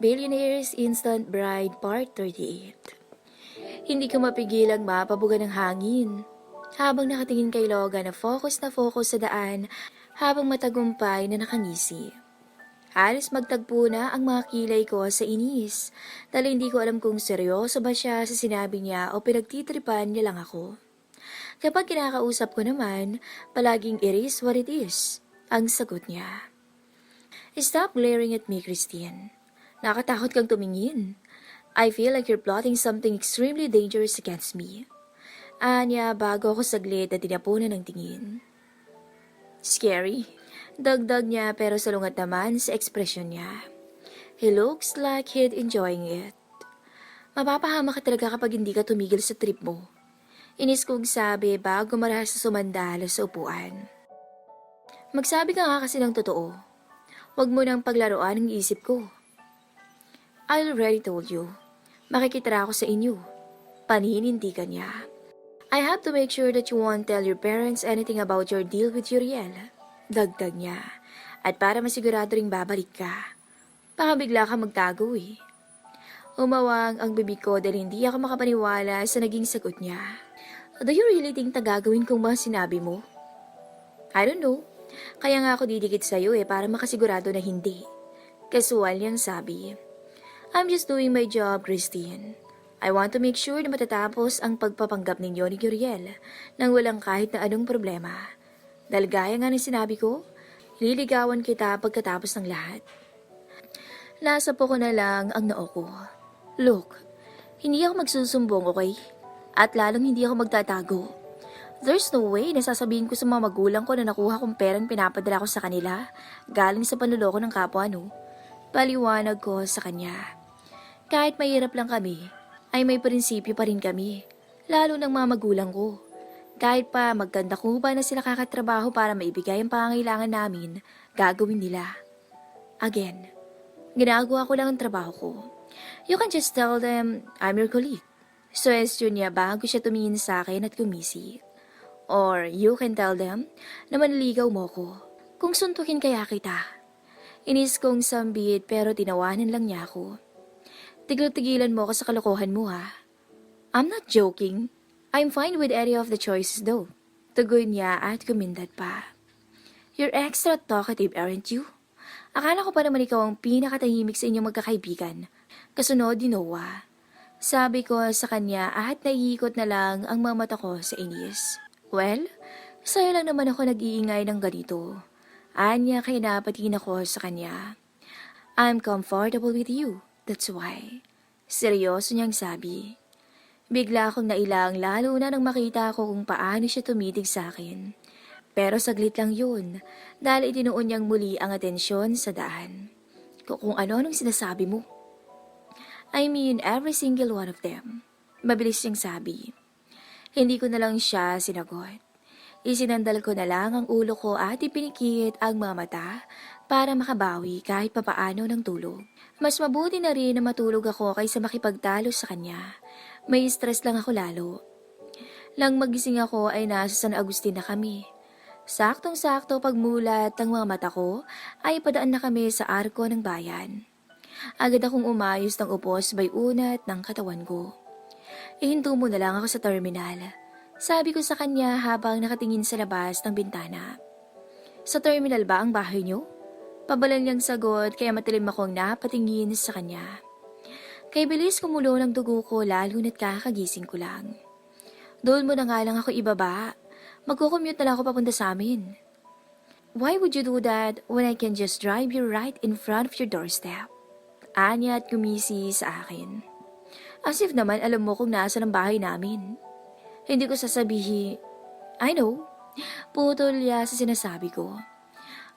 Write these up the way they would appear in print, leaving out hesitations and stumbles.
Billionaire's Instant Bride Part 38. Hindi ko mapigilang mapabuga ng hangin. Habang nakatingin kay Logan na focus sa daan habang matagumpay na nakangisi. Halos magtagpo na ang mga kilay ko sa inis dahil hindi ko alam kung seryoso ba siya sa sinabi niya o pinagtitripan niya lang ako. Kapag kinakausap ko naman, palaging it is what it is, ang sagot niya. Stop glaring at me, Christine. Nakatakot kang tumingin. I feel like you're plotting something extremely dangerous against me. Anya bago ako saglit at tinapunan ng tingin. Scary. Dagdag niya pero salungat naman sa ekspresyon niya. He looks like he'd enjoying it. Mapapahama ka talaga kapag hindi ka tumigil sa trip mo. Inis kong sabi bago marahas sa sumandalo sa upuan. Magsabi ka nga kasi ng totoo. Huwag mo nang paglaruan ang isip ko. I already told you. Makikitira ako sa inyo. Paninindigan niya. I have to make sure that you won't tell your parents anything about your deal with Uriel. Dagdag niya. At para masigurado ring babalik ka. Baka bigla ka magtago eh. Umawang ang bibig ko dahil hindi ako makapaniwala sa naging sagot niya. Do you really think na gagawin kong mga sinabi mo? I don't know. Kaya nga ako didikit sa'yo para makasigurado na hindi. Kasual niyang sabi. I'm just doing my job, Christine. I want to make sure na matatapos ang pagpapanggap ninyo ni Uriel nang walang kahit na anong problema. Dahil gaya nga ng sinabi ko, liligawan kita pagkatapos ng lahat. Nasapo ko na lang ang noo ko. Look, hindi ako magsusumbong, okay? At lalong hindi ako magtatago. There's no way na sasabihin ko sa mga magulang ko na nakuha kong perang pinapadala ko sa kanila galing sa panluloko ng kapwa, no? Paliwanag ko sa kanya. Kahit mahirap lang kami, ay may prinsipyo pa rin kami, lalo ng mga magulang ko. Kahit pa magkanda ko ba na sila kakatrabaho para maibigay ang pangangailangan namin, gagawin nila. Again, ginagawa ko lang ang trabaho ko. You can just tell them I'm your colleague. Suwestyon niya bago siya tumingin sa akin at kumisi. Or you can tell them na manligaw mo ko. Kung suntukin kaya kita. Inis kong sambit pero tinawanan lang niya ako. Tigil-tigilan mo ako sa kalokohan mo ha. I'm not joking. I'm fine with any of the choices though. Tugoy niya at kumindat pa. You're extra talkative, aren't you? Akala ko pa naman ikaw ang pinakatahimik sa inyong magkakaibigan. Kasunod ni Noah. Sabi ko sa kanya at naiikot na lang ang mga mata ko sa inis. Well, sa'yo lang naman ako nag-iingay ng ganito. Anya kaya napatingin ako sa kanya. I'm comfortable with you. That's why. Seryoso niyang sabi. Bigla akong nailang lalo na nang makita ko kung paano siya tumitig sa akin. Pero saglit lang yun dahil itinuon niyang muli ang atensyon sa daan. Kung ano-anong sinasabi mo. I mean every single one of them. Mabilis niyang sabi. Hindi ko na lang siya sinagot. Isinandal ko na lang ang ulo ko at ipinikit ang mga mata para makabawi kahit papaano ng tulog. Mas mabuti na rin na matulog ako kaysa makipagtalo sa kanya. May stress lang ako lalo. Lang magising ako ay nasa San Agustin na kami. Saktong-sakto pagmulat ng mga mata ko ay padaan na kami sa arko ng bayan. Agad akong umayos ng upos by unat ng katawan ko. Ihinto mo na lang ako sa terminal. Sabi ko sa kanya habang nakatingin sa labas ng bintana. Sa terminal ba ang bahay niyo? Pabalan niyang sagot kaya matilim akong napatingin sa kanya. Kay bilis kumulo ng dugo ko lalo na't kakagising ko lang. Doon mo na nga lang ako ibaba. Magkukommute na lang ako papunta sa amin. Why would you do that when I can just drive you right in front of your doorstep? Anya at kumisi sa akin. As if naman alam mo kung nasa ng bahay namin. Hindi ko sasabihin, I know, putol niya sa sinasabi ko.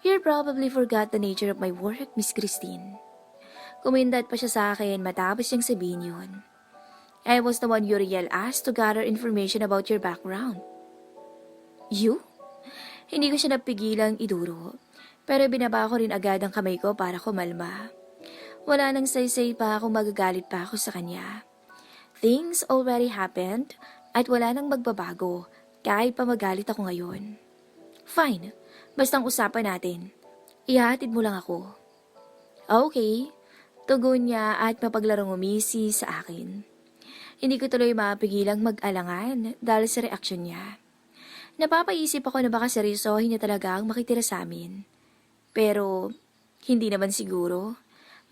You probably forgot the nature of my work, Miss Christine. Kumindat pa siya sa akin matapos niyang sabihin yun. I was the one Uriel asked to gather information about your background. You? Hindi ko siya napigilang iduro, pero binaba ko rin agad ang kamay ko para kumalma. Wala nang say-say pa kung magagalit pa ako sa kanya. Things already happened. at wala nang magbabago kahit pa magalit ako ngayon. Fine, bastang usapan natin. Ihahatid mo lang ako. Okay, tugon niya at mapaglarong umisi sa akin. Hindi ko tuloy mapigilang mag-alangan dahil sa reaksyon niya. Napapaisip ako na baka seryosohin niya talaga ang makitira sa amin. Pero, hindi naman siguro.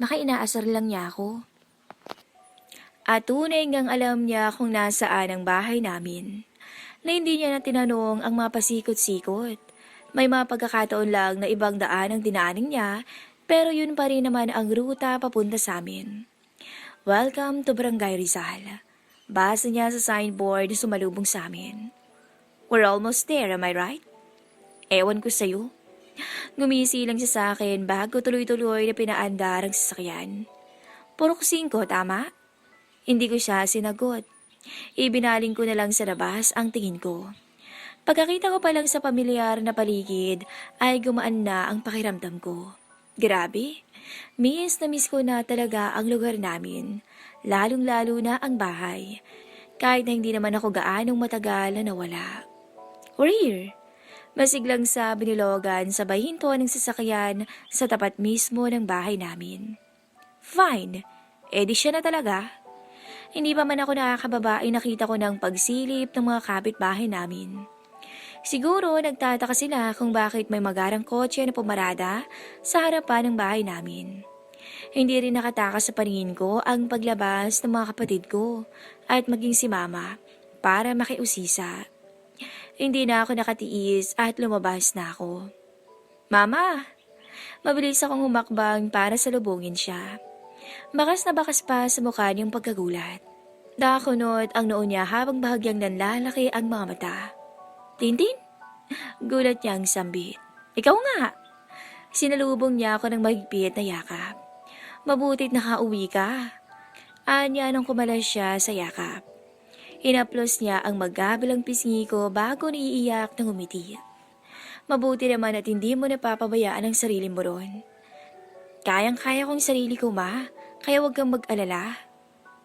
Baka inaasar lang niya ako. At tunay ngang alam niya kung nasaan ang bahay namin. Na hindi niya na tinanong ang mga pasikot-sikot. May mga pagkakataon lang na ibang daan ang dinaaning niya, pero yun pa rin naman ang ruta papunta sa amin. Welcome to Barangay Rizal. Basa niya sa signboard na sumalubong sa amin. We're almost there, am I right? Ewan ko sa'yo. Ngumisi lang siya sa akin bago tuloy-tuloy na pinaandar ang sasakyan. Puro 5, tama? Hindi ko siya sinagot. Ibinaling ko na lang sa labas ang tingin ko. Pagkakita ko pa lang sa pamilyar na paligid ay gumaan na ang pakiramdam ko. Grabe, miss na miss ko na talaga ang lugar namin, lalong-lalo na ang bahay. Kahit na hindi naman ako gaanong matagal na nawala. We're here. Masiglang sabi ni Logan sabay hintuan ng sasakyan sa tapat mismo ng bahay namin. Fine, edi siya na talaga. Hindi pa man ako nakakababa ay nakita ko ng pagsilip ng mga kapitbahay namin. Siguro nagtataka sila kung bakit may magarang kotse na pumarada sa harapan ng bahay namin. Hindi rin nakatakas sa paningin ko ang paglabas ng mga kapatid ko at maging si Mama para makiusisa. Hindi na ako nakatiis at lumabas na ako. Mama! Mabilis akong humakbang para salubungin siya. Bakas na bakas pa sa mukha niyang pagkagulat. Nakakunot ang noo niya habang bahagyang nanlalaki ang mga mata. Tintin? Gulat niyang sambit. Ikaw nga! Sinalubong niya ako ng mahigpit na yakap. Mabutit nakauwi ka. Anya nang kumalas siya sa yakap. Hinaplos niya ang magkabilang pisngi ko bago naiiyak ng umiti. Mabuti naman at hindi mo napapabayaan ang sarili mo ron. Kayang-kaya kong sarili ko, ma, kaya huwag kang mag-alala.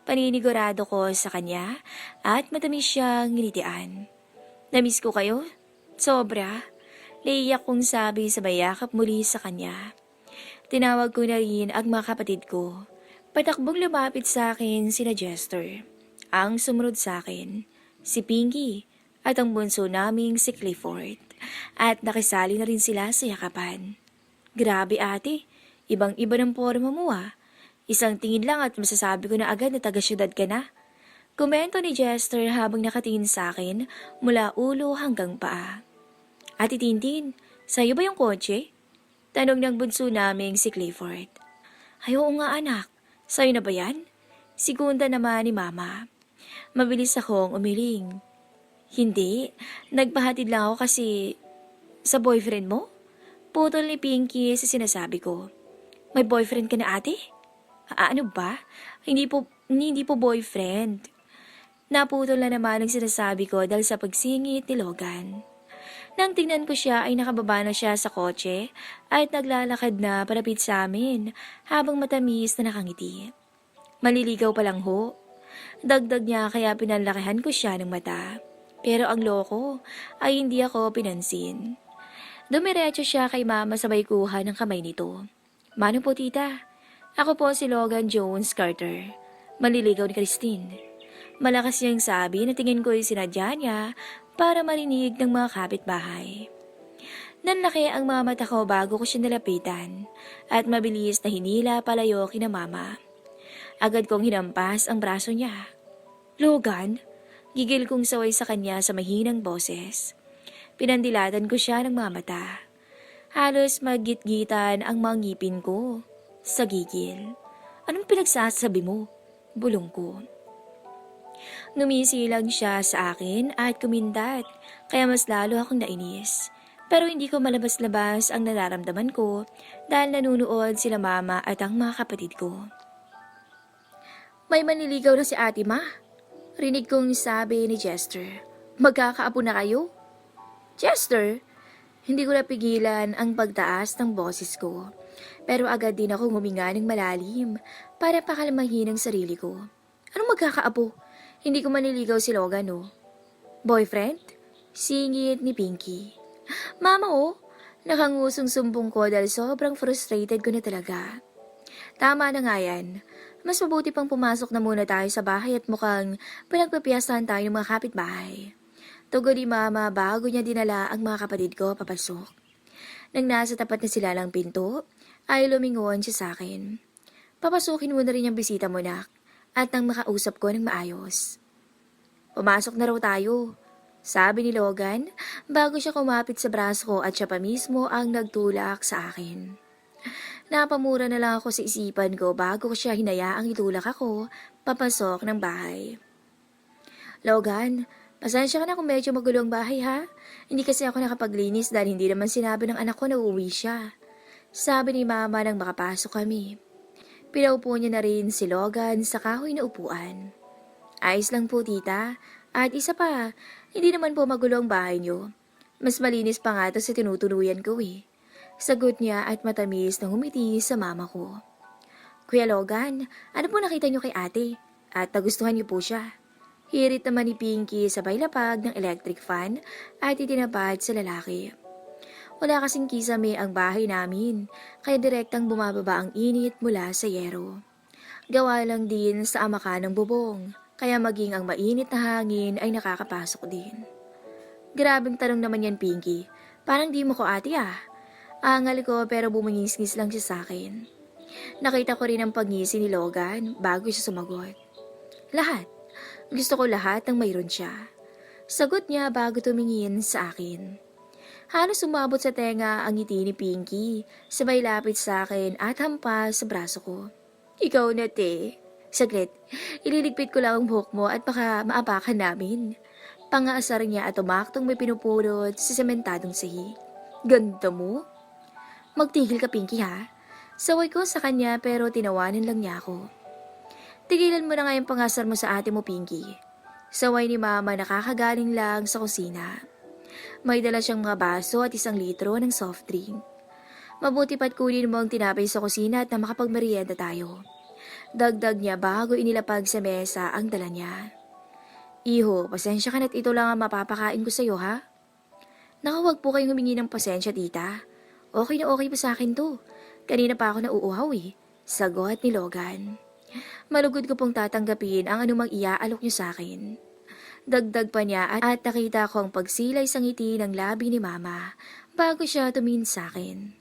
Paninigurado ko sa kanya at matamis siyang nginitian. Namiss ko kayo? Sobra. Naiiyak kong sabi sa bayakap muli sa kanya. Tinawag ko na rin ang mga kapatid ko. Patakbong lumapit sa akin sina Jester. Ang sumunod sa akin, si Pinky at ang bunso naming si Clifford. At nakisali na rin sila sa yakapan. Grabe ate, ibang-iba ng porma mo ah. Isang tingin lang at masasabi ko na agad na taga-syudad ka na. Komento ni Jester habang nakatingin sa akin mula ulo hanggang paa. Ate Tintin, sa'yo ba yung kotse? Tanong ng bunso naming si Clifford. Ay oo nga anak, sa'yo na ba yan? Sigunda naman ni Mama. Mabilis akong umiling. Hindi, nagpahatid lang ako kasi sa boyfriend mo? Putol ni Pinky sa sinasabi ko. May boyfriend ka na ate? Ano ba? Hindi po boyfriend. Naputol na naman ang sinasabi ko dahil sa pagsingit ni Logan. Nang tingnan ko siya ay nakababa na siya sa kotse at naglalakad na palapit sa amin habang matamis na nakangiti. Maliligaw pa lang ho. Dagdag niya kaya pinanlakihan ko siya ng mata. Pero ang loko ay hindi ako pinansin. Dumiretso siya kay Mama sabay kuha ng kamay nito. Mano po tita? Ako po si Logan Jones Carter. Maliligaw ni Christine. Malakas niyang sabi na tingin ko ay sinadya niya para marinig ng mga kapitbahay. Nanlaki ang mga mata ko bago ko siya nalapitan at mabilis na hinila palayo kina Mama. Agad kong hinampas ang braso niya. Logan, gigil kong saway sa kanya sa mahinang boses. Pinandilatan ko siya ng mga mata. Halos maggitgitan ang mga ngipin ko. Sa gigil. Anong pinagsasabi mo? Bulong ko. Ngumisi lang siya sa akin at kumindat, kaya mas lalo akong nainis. Pero hindi ko malabas-labas ang nararamdaman ko dahil nanunood sila Mama at ang mga kapatid ko. May manliligaw na si Ate Ma. Rinig kong sabi ni Jester. Magkakaapo na kayo? Jester, hindi ko napigilan ang pagtaas ng boses ko. Pero agad din ako huminga ng malalim para pakalmahin ang sarili ko. Anong magkakaapo? Hindi ko manliligaw si Logan, no? Boyfriend? Singit ni Pinky. Mama oh, nakangusong sumbong ko dahil sobrang frustrated ko na talaga. Tama na nga yan. Mas mabuti pang pumasok na muna tayo sa bahay at mukhang pinagpapiyasahan tayo ng mga kapitbahay. Tugon ni Mama bago niya dinala ang mga kapatid ko papasok. Nang nasa tapat na sila ng pinto, ay lumingon siya sa akin. Papasukin mo na rin yung bisita mo, nak, at nang makausap ko ng maayos. Pumasok na raw tayo, sabi ni Logan bago siya kumapit sa braso ko at siya pa mismo ang nagtulak sa akin. Napamura na lang ako sa isipan ko bago ko siya hinayaang itulak ako papasok ng bahay. Logan, pasensya ka na kung medyo magulo ang bahay ha. Hindi kasi ako nakapaglinis dahil hindi naman sinabi ng anak ko na uuwi siya. Sabi ni Mama nang makapasok kami. Pinaupo niya na rin si Logan sa kahoy na upuan. Ayos lang po tita. At isa pa, hindi naman po magulo ang bahay niyo. Mas malinis pa nga ito sa tinutuluyan ko eh. Sagot niya at matamis na humiti sa mama ko. Kuya Logan, ano po nakita niyo kay ate? At nagustuhan niyo po siya. Hirit naman ni Pinky sabay lapag ng electric fan at itinapad sa lalaki. Wala kasing kisame ang bahay namin, kaya direktang bumababa ang init mula sa yero. Gawa lang din sa amakan ng bubong, kaya maging ang mainit na hangin ay nakakapasok din. Grabing tanong naman yan, Pinky. Parang di mo ko ate ah. Angal ko pero bumungis-ngis lang siya sa akin. Nakita ko rin ang pagngisi ni Logan bago siya sumagot. Lahat. Gusto ko lahat ng mayroon siya. Sagot niya bago tumingin sa akin. Halos sumabot sa tenga ang ngiti ni Pinky, sabay lapit sa akin at hampas sa braso ko. Ikaw na te. Saglit, ililigpit ko lang ang buhok mo at baka maapakan namin. Pangaasar niya at umaktong may pinupulot sa sementadong sahig. Ganda mo? Magtigil ka Pinky ha. Saway ko sa kanya pero tinawanan lang niya ako. Tigilan mo na nga yung pangasar mo sa ate mo Pinky. Saway ni Mama nakakagaling lang sa kusina. May dala siyang mga baso at 1 litro ng soft drink. Mabuti pa't kunin mo ang tinapay sa kusina at na makapagmerienda tayo. Dagdag niya bago inilapag sa mesa ang dala niya. Iho, pasensya ka na't ito lang ang mapapakain ko sa'yo ha? Naku, wag po kayong humingi ng pasensya tita. Okay na okay pa sa akin to. Kanina pa ako nauuhaw eh. Sagot ni Logan. Malugod ko pong tatanggapin ang anumang iaalok niyo sa akin. Dagdag pa niya at nakita ko ang pagsilay sa ngiti ng labi ni Mama bago siya tumingin sa akin.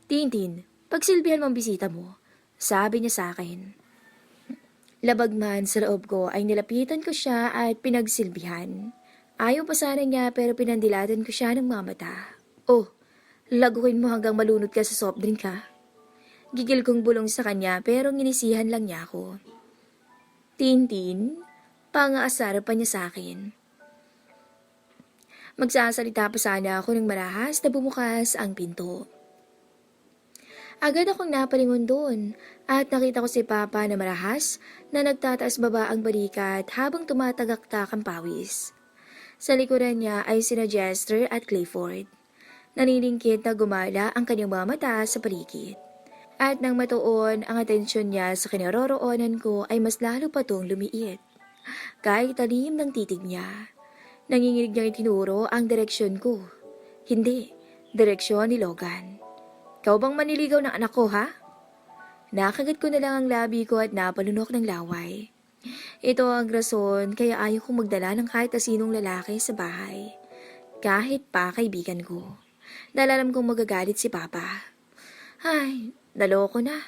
Tintin, pagsilbihan mo ang bisita mo, sabi niya sa akin. Labag man sa loob ko ay nilapitan ko siya at pinagsilbihan. Ayaw pa sana niya pero pinandilatan ko siya ng mga mata. Oh, laguin mo hanggang malunod ka sa soft drink ha. Gigil kong bulong sa kanya pero nginisihan lang niya ako. Tintin, pangaasar pa niya sa akin. Magsasalita pa sana ako ng marahas na bumukas ang pinto. Agad akong napalingon doon at nakita ko si Papa na marahas na nagtataas baba ang balikat habang tumatagaktak ang pawis. Sa likuran niya ay sina Jester at Clifford. Naniningkit na gumala ang kanyang mga mata sa paligid. At nang matuon ang atensyon niya sa kinaroroonan ko ay mas lalo pa tong lumiit. Kahit talim ng titig niya. Nanginginig niyang itinuro ang direksyon ko. Hindi, direksyon ni Logan. Ikaw bang maniligaw ng anak ko ha? Nakagat ko na lang ang labi ko at napalunok ng laway. Ito ang rason kaya ayaw kong magdala ng kahit asinong lalaki sa bahay. Kahit pa kaibigan ko. Dahil alam kong magagalit si Papa. Ay, naloko na.